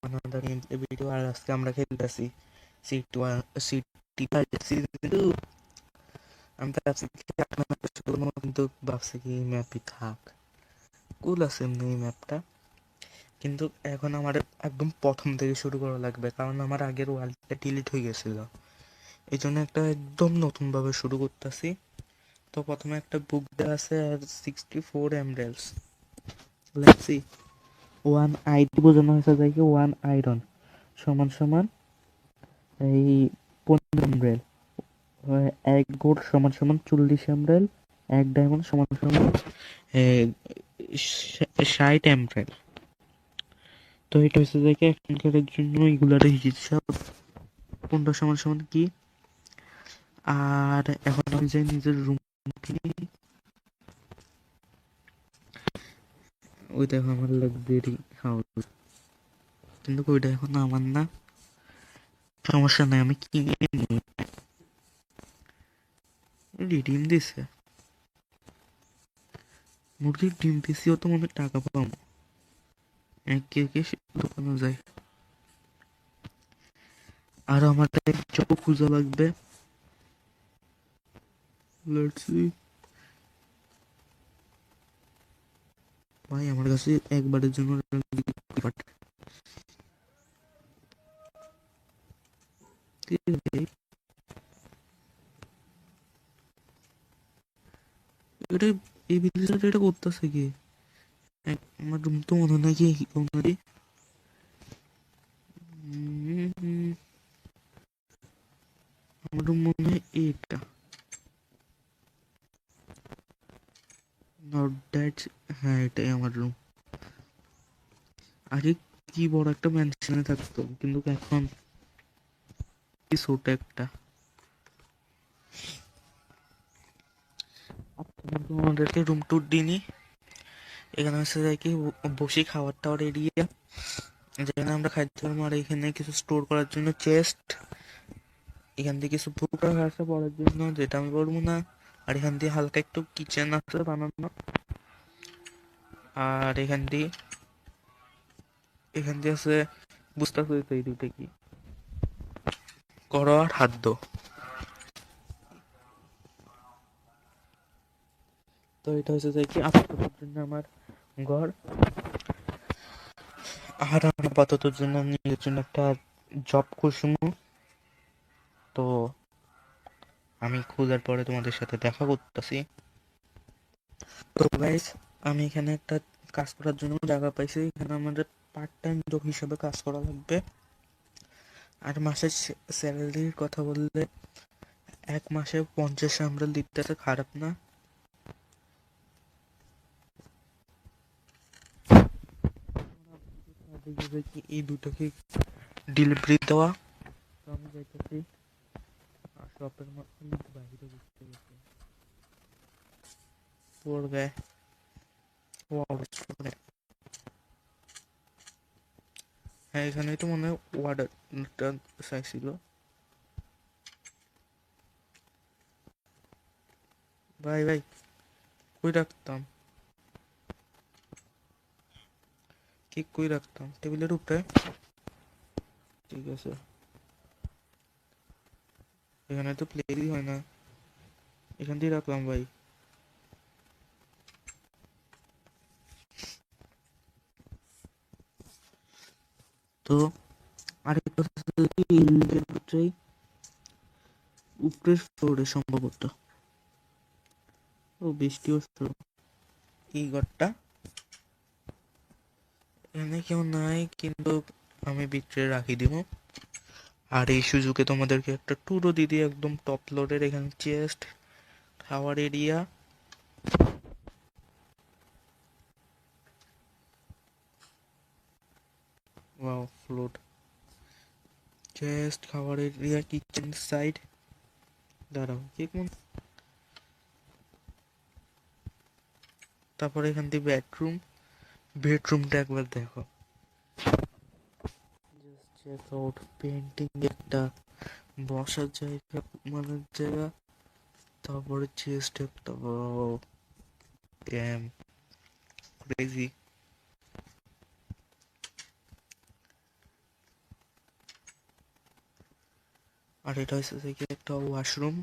another gameplay video আর আজকে আমরা খেলতেছি সিটি সিজন 2। আমি তো ভাবছি কিন্তু ভাবছি কি ম্যাপই থাক, কুল আছে এমনি এই ম্যাপটা, কিন্তু এখন আমার একদম প্রথম থেকে শুরু করা লাগবে কারণ আমার আগের ওয়ার্ল্ডটা ডিলিট হয়ে গেছিল। এই জন্য একটা একদম নতুন ভাবে শুরু করতেছি। তো প্রথমে একটা বুক দেওয়া আছে আর 64 emeralds. Let's see. One ID বোঝানো হয়েছে যাই কি ওয়ান আয়রন সমান সমান এই 15 এমরেল, এক গোল্ড সমান সমান 40 এমরেল, এক ডায়মন্ড সমান সমান 60 এমরেল। তো এটা হচ্ছে যে কি এখনকার জন্য এগুলার হিসাব 15 সমান সমান কি। আর এখন আমি যাই নিজের রুম, ওই দেখো আমার লাক্সারি হাউস, কিন্তু ওইটা এখন আমার না, সমস্যা নাই আমি কিনে নিই। রিডিম দিছে, মুরগির ডিম পিসিও তো মনে হয় টাকা পাবো, একে একে দোকানে যাই। আর আমার চোখ খুঁজা লাগবে। Let's see. ভাই আমার কাছে একবারের জন্য এটা এই ভিলেজটা এটা করতেছে কি? আমার রুম তো মনে হয় কি ওনারই। আমার রুম মনে হয় এটা, নট দ্যাট। হ্যাঁ এটাই আমার রুম। আগে কি বড় একটা ম্যানশনে থাকতো, কিন্তু এখন কি ছোট একটা। আমাদেরকে রুম ট্যুর দিইনি। এখানে হচ্ছে যাই কি বসে খাবার টাওয়ার এরিয়া, যেখানে আমরা খাইতে পারবো। আর এখানে কিছু স্টোর করার জন্য চেস্ট, এখান থেকে কিছু বুক রাখা আছে পড়ার জন্য, যেটা আমি পড়বো না। আর এখান দিয়ে হালকা একটু কিচেন আছে বানানো। আর এখান দিয়ে আছে, বুঝতে পারছি এই দুটো কি করো আর হাত দো। তো এটা হচ্ছে যে কি আপাতত জন্য আমার ঘর। আর আপাতত জন্য নিজের জন্য একটা জব করছি। তো আমি খোঁজার পরে তোমাদের সাথে দেখা করতেছি। তো গাইস, আমি এখানে একটা কাজ করার জন্য জায়গা পাইছি। এখানে আমাদের পার্ট টাইম জব হিসেবে কাজ করা লাগবে। আর মাসের স্যালারির কথা বললে এক মাসে 50 আমরা দিতে, খারাপ না। এই দুটোকে ডেলিভারি দেওয়া। তো আমি যাইতেছি শপের মাধ্যমে বাইরে ঘুরতে গেছি পড়বে। হ্যাঁ এখানেই তো মনে হয় ওয়ার্ডারটা চাইছিল। ভাই ভাই কই রাখতাম, কেক কই রাখতাম? টেবিলের উপরে। ঠিক আছে, এখানে তো প্লেটই হয় না, এখান দিয়ে রাখলাম ভাই। তো আরেকটা ভিতরেই উপরের ফ্লোরে সম্ভবত। ও বৃষ্টি হচ্ছে। এই ঘরটা এখানে কেউ নাই, কিন্তু আমি ভিতরে রাখি দিব। আর এই সুযোগে তোমাদেরকে একটা ট্যুরও দিয়ে দিই একদম টপ ফ্লোরের। এখানে চেস্ট, খাওয়ার এরিয়া, ওয়াও ফ্লোর, চেস্ট, খাওয়ার এরিয়া, কিচেন সাইড। দাঁড়াও কি কোন, তারপরে এখান থেকে বেডরুম। বেডরুমটা একবার দেখো, চেক আউট। পেন্টিং একটা, বসার জায়গা, ঘুমানোর জায়গা, তারপরে চেস্ট একটা। Dam crazy. আর এটা হচ্ছে যে কি একটা ওয়াশরুম।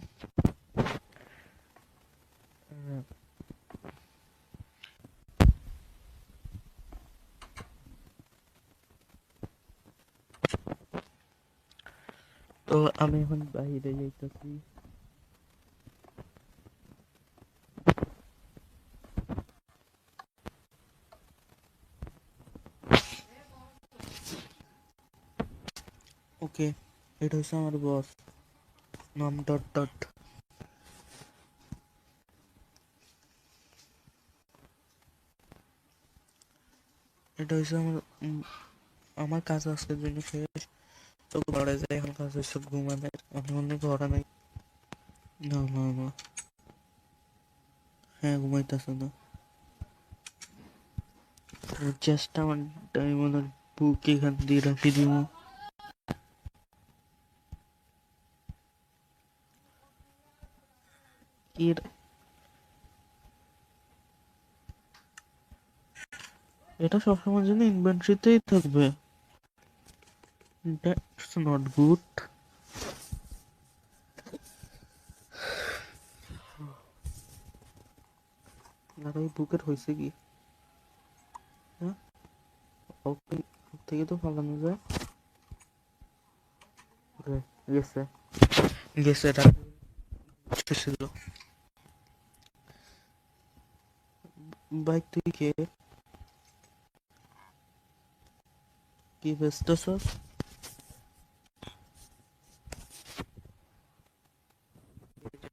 তো আমি এখন বাইরে যাইতেছি। ওকে, এটা হচ্ছে আমার বস, নাম ডট ডট। এটা হচ্ছে আমার কাজ আজকের জন্য শেষ। তো ঘরে যাই, এখন কাজ হচ্ছে ঘুমানোর। আমি অনেক ঘরে নাই। না না না, হ্যাঁ ঘুমাইতেছে না। চেষ্টা আমার ডায়মন্ডের বুক এখান দিয়ে রাখি দিব। এর এটা সবসময় জন্য ইনভেন্টরিতেই থাকবে। That's not good. আর ওই বুকের হয়েছে কি? হ্যাঁ, ওকে থেকে তো ফালানো যায়। গেছে গেছে, এটা ছিল। বাইক তুই কে কি ব্যস্ত সব?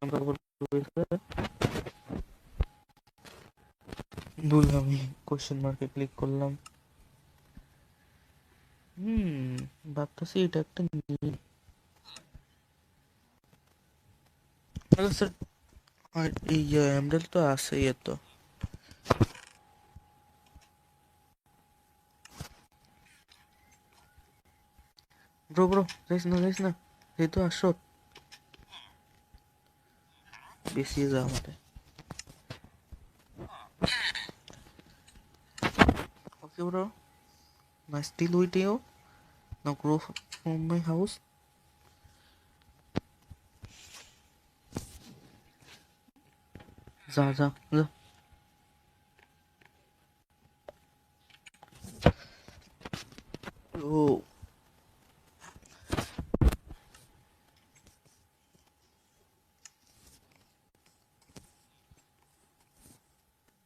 আমরা ভুল, আমি কোশ্চেন মার্কে ক্লিক করলাম। ভাবতেছি এটা একটা স্যার। আর এই এমডেল তো আছে, এ তো ব্রো ব্রো, যাইস না, যেহেতু আসো বেশি যা আমাদের। Okay bro, nice deal with you. Now go from my house. যা যা যা। ও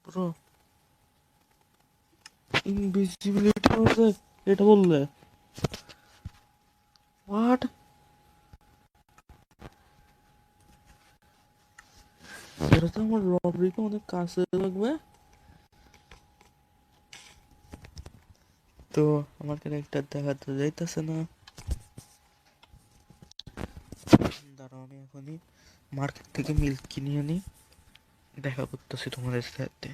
ব্রো, ইনভিজিবিলিটি হচ্ছে এটা বললে? হোয়াট? এটা তো আমার রবরিকে অনেক কাছে লাগবে। তো আমার ক্যারেক্টার দেখাতে যাইতেছে না। দাঁড়াও, আমি এখনই মার্কেট থেকে মিল্ক কিনে আনি, দেখা করতেছি তোমাদের সাথে।